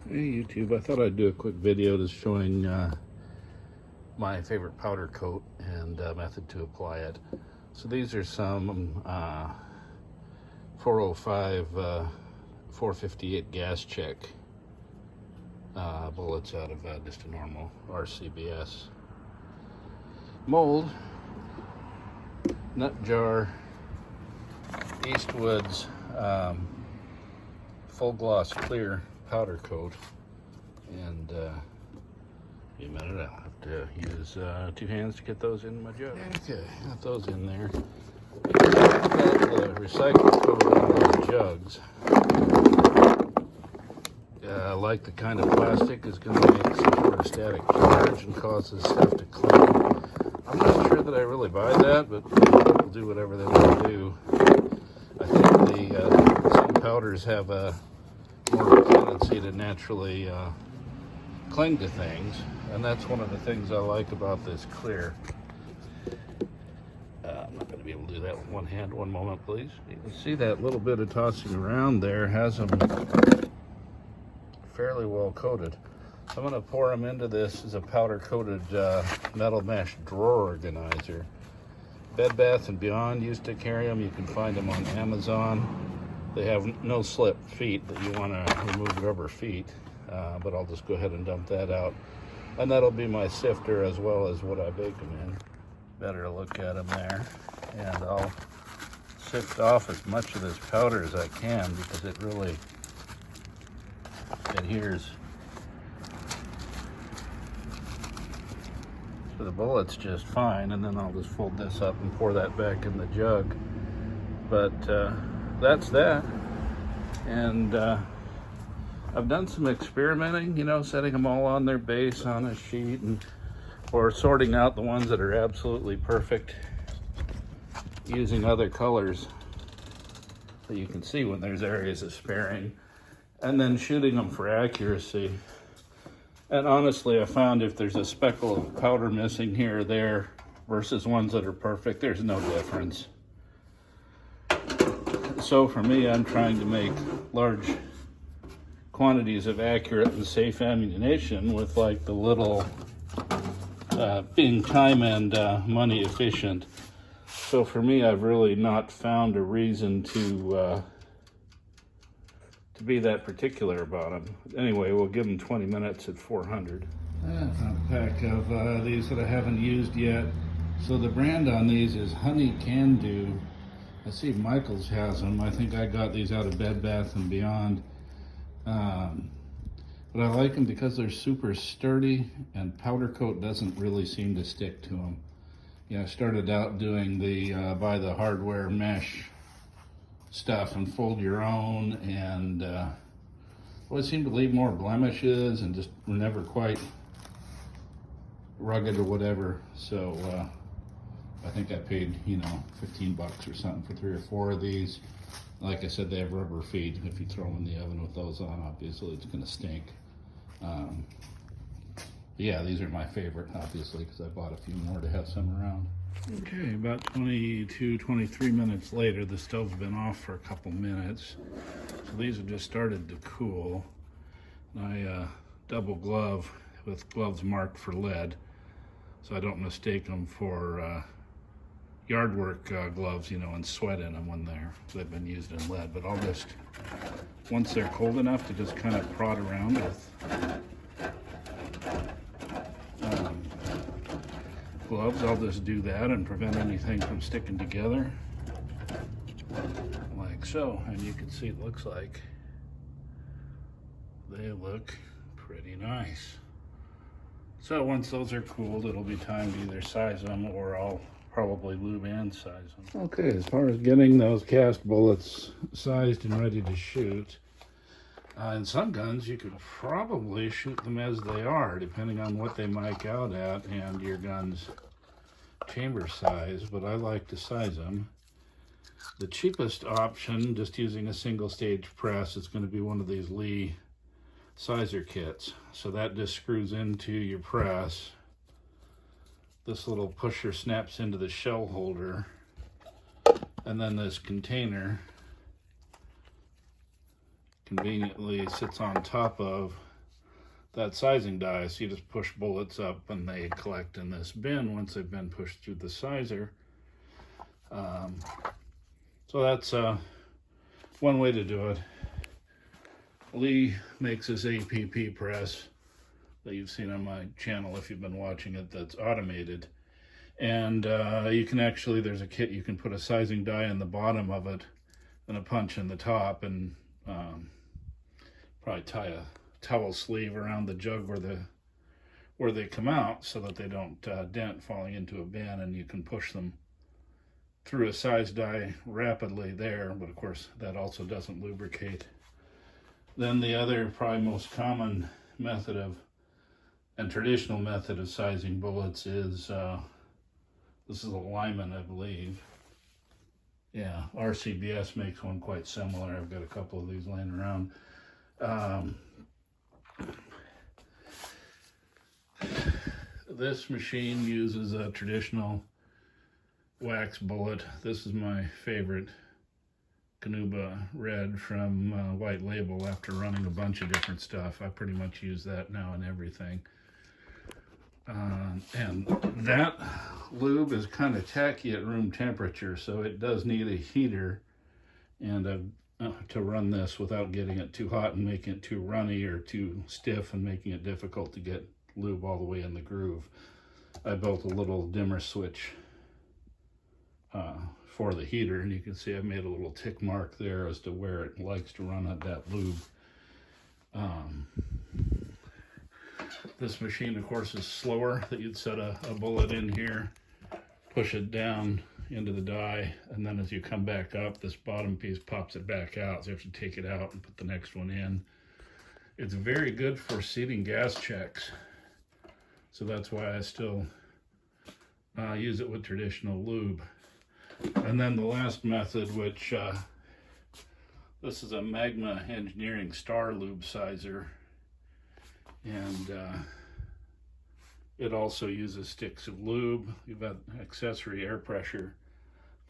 Hey YouTube, I thought I'd do a quick video just showing my favorite powder coat and method to apply it. So these are some 405 458 gas check bullets out of just a normal RCBS mold, nut jar, Eastwood's full gloss clear powder coat, and be a minute, I'll have to use 2 hands to get those in my jug. Okay, got those in there. Got the recycled coat in those jugs. I like the kind of plastic is going to make some sort of static charge and cause this stuff to cling. I'm not sure that I really buy that, but people do whatever they want to do. I think some powders have a more tendency to naturally cling to things, and that's one of the things I like about this clear. I'm not going to be able to do that with one hand. One moment, please. You can see that little bit of tossing around there has them fairly well coated. So I'm going to pour them into this as a powder coated metal mesh drawer organizer. Bed Bath & Beyond used to carry them. You can find them on Amazon. They have no slip feet that you want to remove rubber feet, but I'll just go ahead and dump that out. And that'll be my sifter as well as what I bake them in. Better look at them there. And I'll sift off as much of this powder as I can because it really adheres to the bullets just fine. And then I'll just fold this up and pour that back in the jug. But that's that. And I've done some experimenting, you know, setting them all on their base on a sheet, and or sorting out the ones that are absolutely perfect using other colors so you can see when there's areas of sparing, and then shooting them for accuracy. And honestly, I found if there's a speckle of powder missing here or there versus ones that are perfect, there's no difference. So for me, I'm trying to make large quantities of accurate and safe ammunition with like the little being time and money efficient. So for me, I've really not found a reason to be that particular about them. Anyway, we'll give them 20 minutes at 400. I found a pack of these that I haven't used yet. So the brand on these is Honey Can Do. I see Michael's has them. I think I got these out of Bed Bath & Beyond. But I like them because they're super sturdy and powder coat doesn't really seem to stick to them. Yeah, I started out doing the buy the hardware mesh stuff and fold your own, and well, it seemed to leave more blemishes and just were never quite rugged or whatever. So I think I paid, you know, 15 bucks or something for 3 or 4 of these. Like I said, they have rubber feet. If you throw them in the oven with those on, obviously it's going to stink. Yeah, these are my favorite, obviously, because I bought a few more to have some around. Okay, about 22, 23 minutes later, the stove's been off for a couple minutes. So these have just started to cool. I double glove with gloves marked for lead, so I don't mistake them for yard work gloves, you know, and sweat in them when they've been used in lead. But I'll just, once they're cold enough to just kind of prod around with gloves, I'll just do that and prevent anything from sticking together like so. And you can see it looks like they look pretty nice. So once those are cooled, it'll be time to either size them or I'll probably lube and size them. Okay, as far as getting those cast bullets sized and ready to shoot, in some guns you could probably shoot them as they are, depending on what they mic out at and your gun's chamber size, but I like to size them. The cheapest option, just using a single stage press, is going to be one of these Lee sizer kits. So that just screws into your press. This little pusher snaps into the shell holder, and then this container conveniently sits on top of that sizing die. So you just push bullets up and they collect in this bin once they've been pushed through the sizer. So that's one way to do it. Lee makes this APP press that you've seen on my channel if you've been watching it, that's automated. And you can actually, there's a kit, you can put a sizing die in the bottom of it and a punch in the top, and probably tie a towel sleeve around the jug where they come out so that they don't dent falling into a bin, and you can push them through a size die rapidly there, but of course that also doesn't lubricate. Then the other, probably most common method of, and traditional method of sizing bullets is, this is a Lyman, I believe. Yeah, RCBS makes one quite similar. I've got a couple of these laying around. This machine uses a traditional wax bullet. This is my favorite carnauba red from White Label. After running a bunch of different stuff, I pretty much use that now in everything. And that lube is kind of tacky at room temperature, so it does need a heater and to run this without getting it too hot and making it too runny or too stiff and making it difficult to get lube all the way in the groove. I built a little dimmer switch for the heater, and you can see I've made a little tick mark there as to where it likes to run at that lube. This machine, of course, is slower. That you'd set a bullet in here, push it down into the die, and then as you come back up, this bottom piece pops it back out, so you have to take it out and put the next one in. It's very good for seating gas checks, so that's why I still use it with traditional lube. And then the last method, which this is a Magma Engineering Star Lube Sizer, and it also uses sticks of lube. You've got an accessory air pressure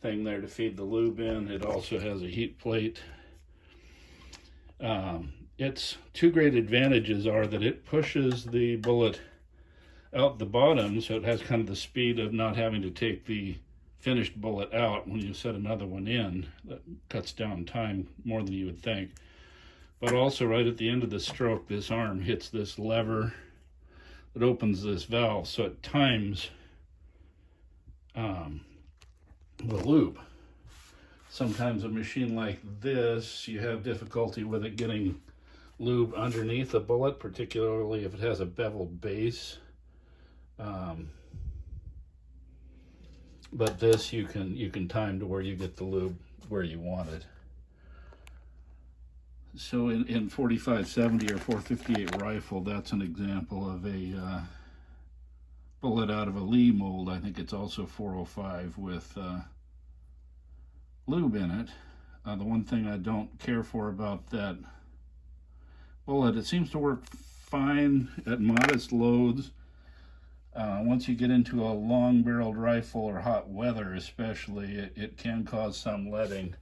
thing there to feed the lube in. It also has a heat plate. Its two great advantages are that it pushes the bullet out the bottom, so it has kind of the speed of not having to take the finished bullet out when you set another one in. That cuts down time more than you would think. But also right at the end of the stroke, this arm hits this lever that opens this valve, so it times the lube. Sometimes a machine like this, you have difficulty with it getting lube underneath a bullet, particularly if it has a beveled base. But this you can time to where you get the lube where you want it. So in 4570 or 458 rifle, that's an example of a bullet out of a Lee mold. I think it's also 405 with lube in it. The one thing I don't care for about that bullet, it seems to work fine at modest loads. Once you get into a long-barreled rifle or hot weather especially, it can cause some leading,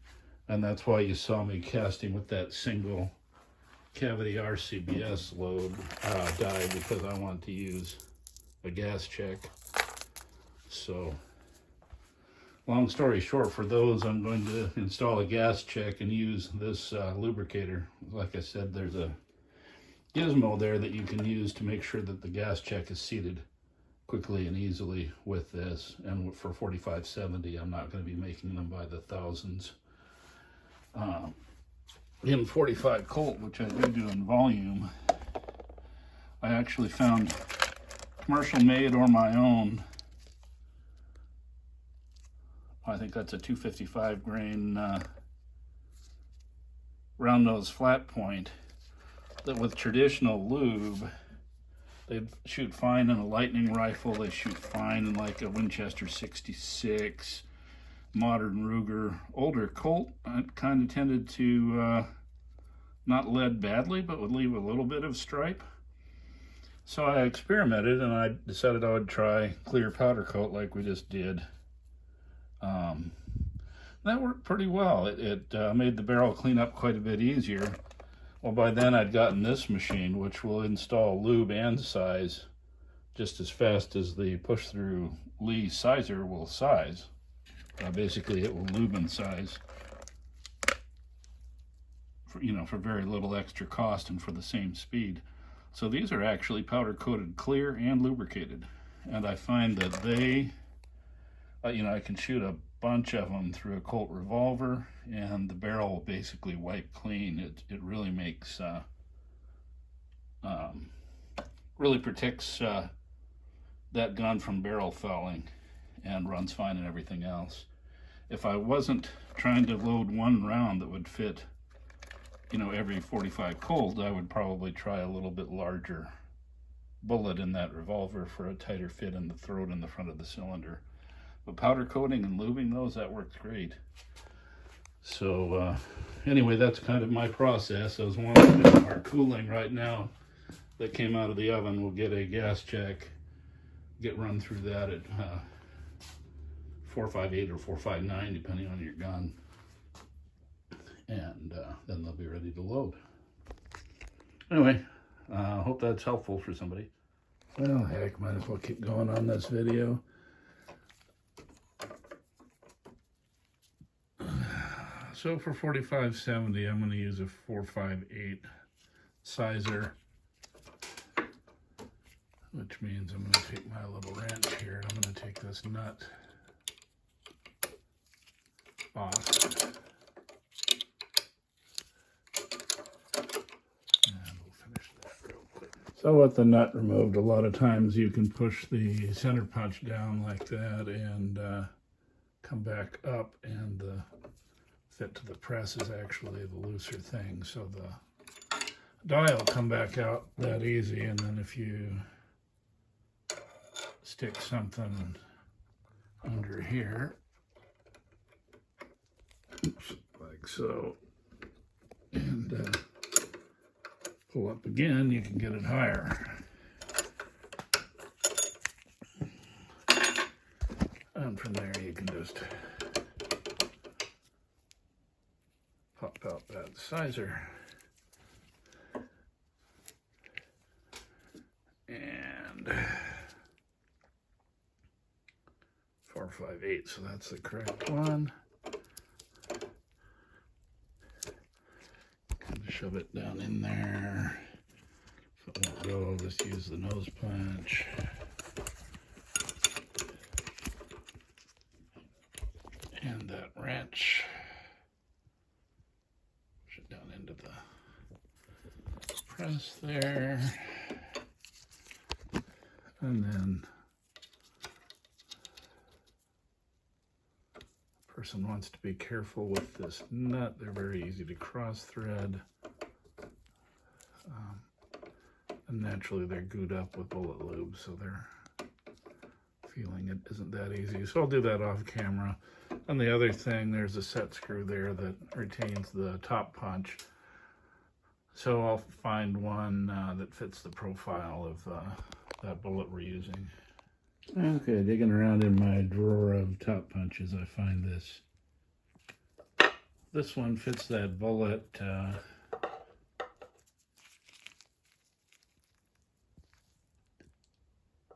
and that's why you saw me casting with that single cavity RCBS load die, because I want to use a gas check. So long story short, for those, I'm going to install a gas check and use this lubricator. Like I said, there's a gizmo there that you can use to make sure that the gas check is seated quickly and easily with this. And for 4570, I'm not going to be making them by the thousands. In 45 Colt, which I do in volume, I actually found commercial made or my own, I think that's a 255 grain round nose flat point, that with traditional lube, they shoot fine in a Lightning rifle, they shoot fine in like a Winchester 66, modern Ruger. Older Colt kind of tended to not lead badly, but would leave a little bit of stripe. So I experimented and I decided I would try clear powder coat like we just did. That worked pretty well. It made the barrel clean up quite a bit easier, Well, by then I'd gotten this machine, which will install lube and size just as fast as the push-through Lee sizer will size. Basically, it will lube and size for, for very little extra cost and for the same speed. So these are actually powder-coated clear and lubricated. And I find that they, I can shoot a bunch of them through a Colt revolver, and the barrel will basically wipe clean. It really makes, really protects that gun from barrel fouling and runs fine and everything else. If I wasn't trying to load one round that would fit, every 45 Colt, I would probably try a little bit larger bullet in that revolver for a tighter fit in the throat and the front of the cylinder. But powder coating and lubing those, that works great. So anyway, that's kind of my process. Those ones that are cooling right now that came out of the oven will get a gas check, get run through that at 458 or 459, depending on your gun. And then they'll be ready to load. Anyway, hope that's helpful for somebody. Well, heck, might as well keep going on this video. So for 4570, I'm going to use a 458 sizer, which means I'm going to take my little wrench here and I'm going to take this nut off. So with the nut removed, a lot of times you can push the center punch down like that and come back up, and the fit to the press is actually the looser thing. So the die will come back out that easy, and then if you stick something under here, oops, like so, and pull up again, you can get it higher. And from there you can just pop out that sizer. And 458, so that's the correct one. Shove it down in there. If it won't go, I'll just use the nose punch. And that wrench. Push it down into the press there. And then the person wants to be careful with this nut. They're very easy to cross thread. And naturally they're gooed up with bullet lube, so they're feeling it isn't that easy. So I'll do that off camera. And the other thing, there's a set screw there that retains the top punch. So I'll find one that fits the profile of that bullet we're using. Okay, digging around in my drawer of top punches, I find this. This one fits that bullet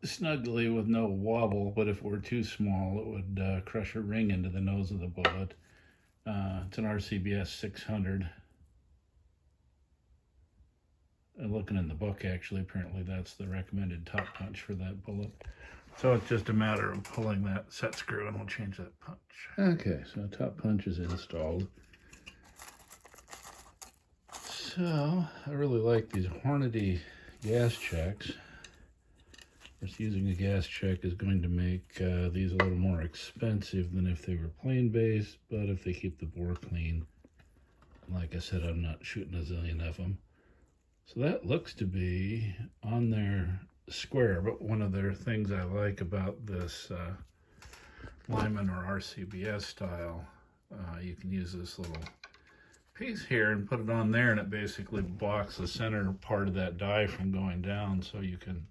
snugly with no wobble, but if it were too small, it would crush a ring into the nose of the bullet. It's an RCBS 600. Looking in the book, actually, apparently that's the recommended top punch for that bullet. So it's just a matter of pulling that set screw and we'll change that punch. Okay, so top punch is installed. So I really like these Hornady gas checks. Just using a gas check is going to make these a little more expensive than if they were plain base, but if they keep the bore clean, like I said, I'm not shooting a zillion of them. So that looks to be on there square, but one of the things I like about this Lyman or RCBS style, you can use this little piece here and put it on there, and it basically blocks the center part of that die from going down, so you can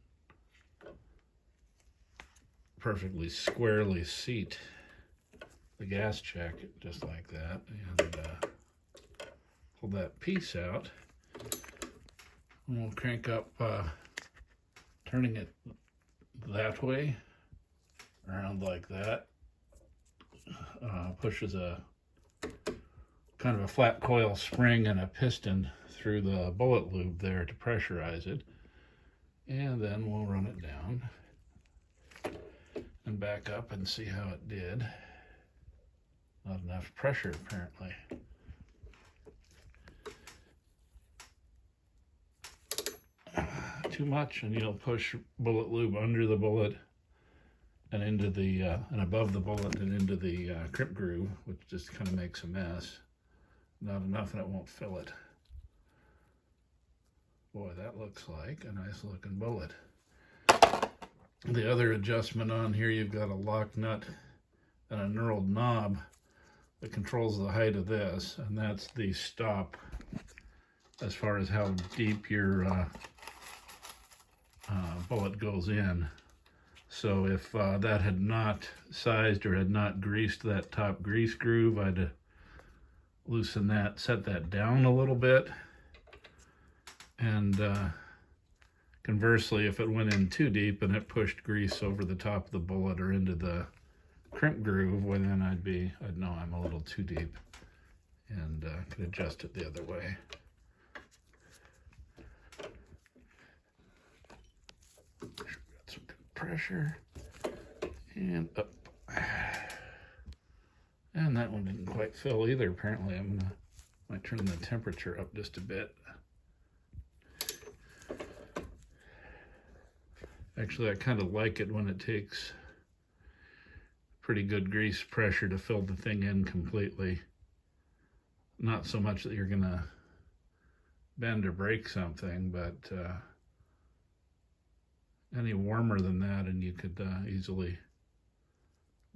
perfectly squarely seat the gas check just like that, and pull that piece out. And we'll crank up, turning it that way, around like that. Pushes a kind of a flat coil spring and a piston through the bullet lube there to pressurize it. And then we'll run it down and back up and see how it did. Not enough pressure apparently. Too much, and you'll push bullet lube under the bullet and into the and above the bullet and into the crimp groove, which just kind of makes a mess. Not enough and it won't fill it. Boy, that looks like a nice looking bullet. The other adjustment on here, you've got a lock nut and a knurled knob that controls the height of this, and that's the stop as far as how deep your bullet goes in. So if that had not sized or had not greased that top grease groove, I'd loosen that, set that down a little bit. And conversely, if it went in too deep and it pushed grease over the top of the bullet or into the crimp groove, well then I'd know I'm a little too deep and could adjust it the other way. Got some good pressure and up. And that one didn't quite fill either. Apparently might turn the temperature up just a bit. Actually, I kind of like it when it takes pretty good grease pressure to fill the thing in completely. Not so much that you're gonna bend or break something, but any warmer than that and you could easily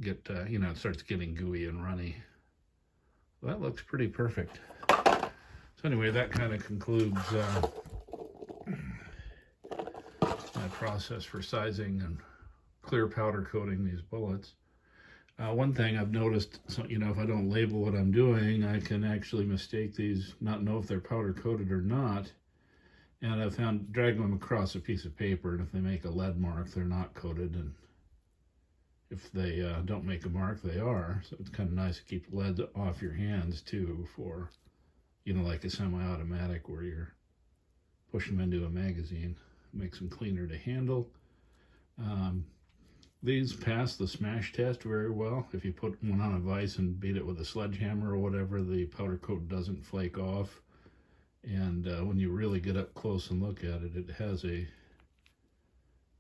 get, you know, it starts getting gooey and runny. That looks pretty perfect. So anyway, that kind of concludes my process for sizing and clear powder coating these bullets. One thing I've noticed, so, you know, if I don't label what I'm doing, I can actually mistake these, not know if they're powder coated or not. And I've found dragging them across a piece of paper, and if they make a lead mark, they're not coated, and if they don't make a mark, they are. So it's kind of nice to keep lead off your hands too, for, you know, like a semi-automatic where you're pushing them into a magazine. It makes them cleaner to handle. These pass the smash test very well. If you put one on a vise and beat it with a sledgehammer or whatever, the powder coat doesn't flake off. And when you really get up close and look at it, it has a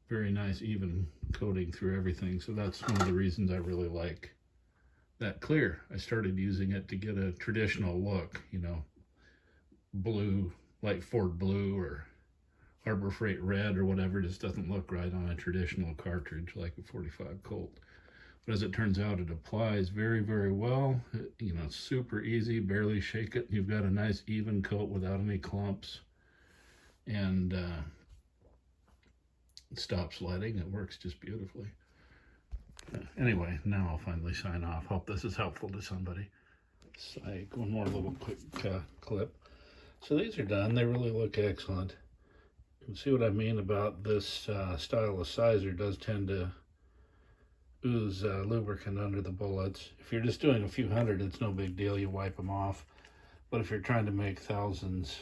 very nice even coating through everything. So that's one of the reasons I really like that clear. I started using it to get a traditional look, you know, blue, Light Ford Blue or Harbor Freight Red or whatever. Just doesn't look right on a traditional cartridge like a 45 Colt. But as it turns out, it applies very, very well. You know, it's super easy, barely shake it. You've got a nice even coat without any clumps. And it stops letting. It works just beautifully. Anyway, now I'll finally sign off. Hope this is helpful to somebody. Psych, one more little quick clip. So these are done. They really look excellent. You can see what I mean about this style of sizer does tend to ooze lubricant under the bullets. If you're just doing a few hundred, it's no big deal. You wipe them off. But if you're trying to make thousands,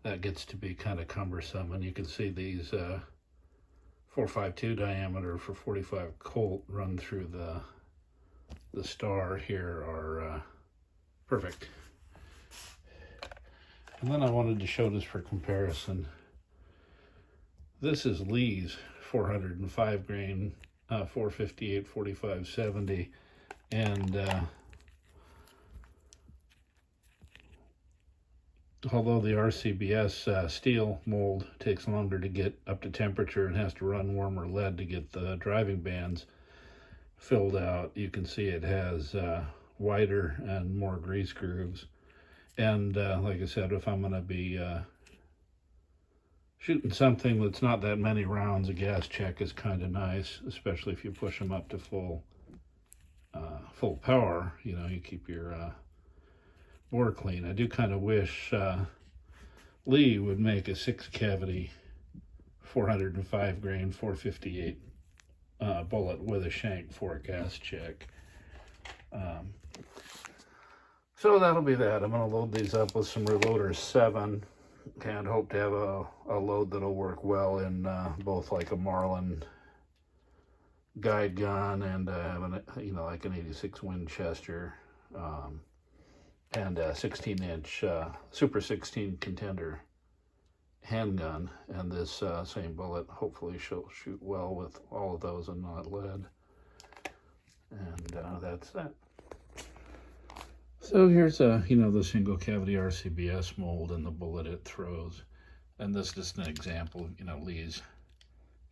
that gets to be kind of cumbersome. And you can see these 452 diameter for 45 Colt run through the star here are perfect. And then I wanted to show this for comparison. This is Lee's 405 grain 458 4570, and although the RCBS steel mold takes longer to get up to temperature and has to run warmer lead to get the driving bands filled out, you can see it has wider and more grease grooves. And like I said, if I'm going to be shooting something that's not that many rounds, a gas check is kind of nice, especially if you push them up to full power. You know, you keep your bore clean. I do kind of wish Lee would make a 6-cavity 405 grain 458 bullet with a shank for a gas check. So that'll be that. I'm going to load these up with some Reloader 7 and hope to have a load that'll work well in both like a Marlin guide gun and like an 86 Winchester and a 16-inch Super 16 Contender handgun, and this same bullet hopefully she'll shoot well with all of those and not lead. And that's that. So here's the single cavity RCBS mold and the bullet it throws, and this is just an example. Lee's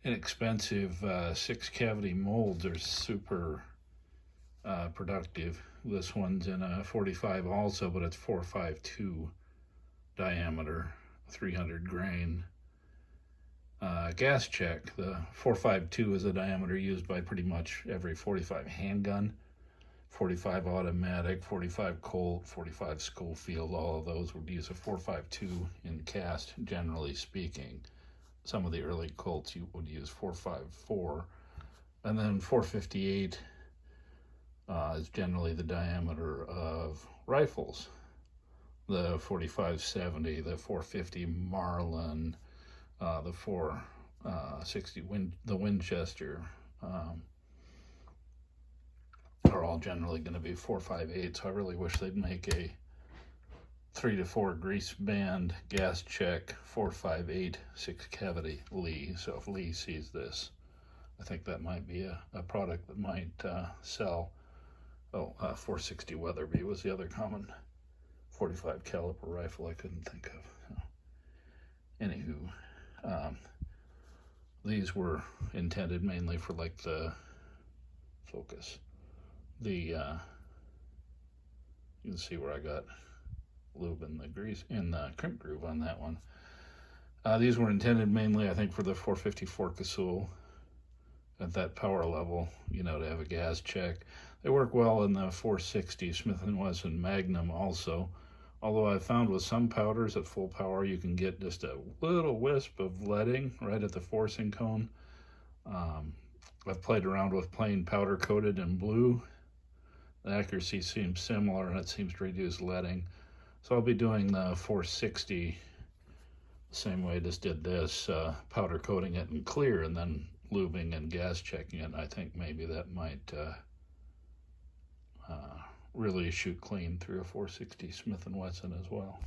inexpensive 6-cavity molds are super productive. This one's in a 45 also, but it's 452 diameter, 300 grain. Gas check, the 452 is a diameter used by pretty much every 45 handgun, 45 automatic, 45 Colt, 45 Schofield. All of those would use a 452 in cast, generally speaking. Some of the early Colts you would use 454, and then 458 is generally the diameter of rifles. The 4570, the 450 Marlin, the 460 the Winchester are all generally going to be 458. So I really wish they'd make a 3 to 4 grease band gas check 458 6-cavity Lee. So if Lee sees this, I think that might be a product that might sell. 460 Weatherby was the other common 45 caliber rifle I couldn't think of. So, anywho, these were intended mainly for like the focus. You can see where I got lube in the grease in the crimp groove on that one. These were intended mainly, I think, for the 454 Casull at that power level, to have a gas check. They work well in the 460 Smith & Wesson Magnum also, although I found with some powders at full power you can get just a little wisp of leading right at the forcing cone. I've played around with plain powder coated in blue. The accuracy seems similar and it seems to reduce leading. So I'll be doing the 460 the same way I just did this, powder coating it in clear and then lubing and gas checking it. I think maybe that might really shoot clean through a 460 Smith & Wesson as well.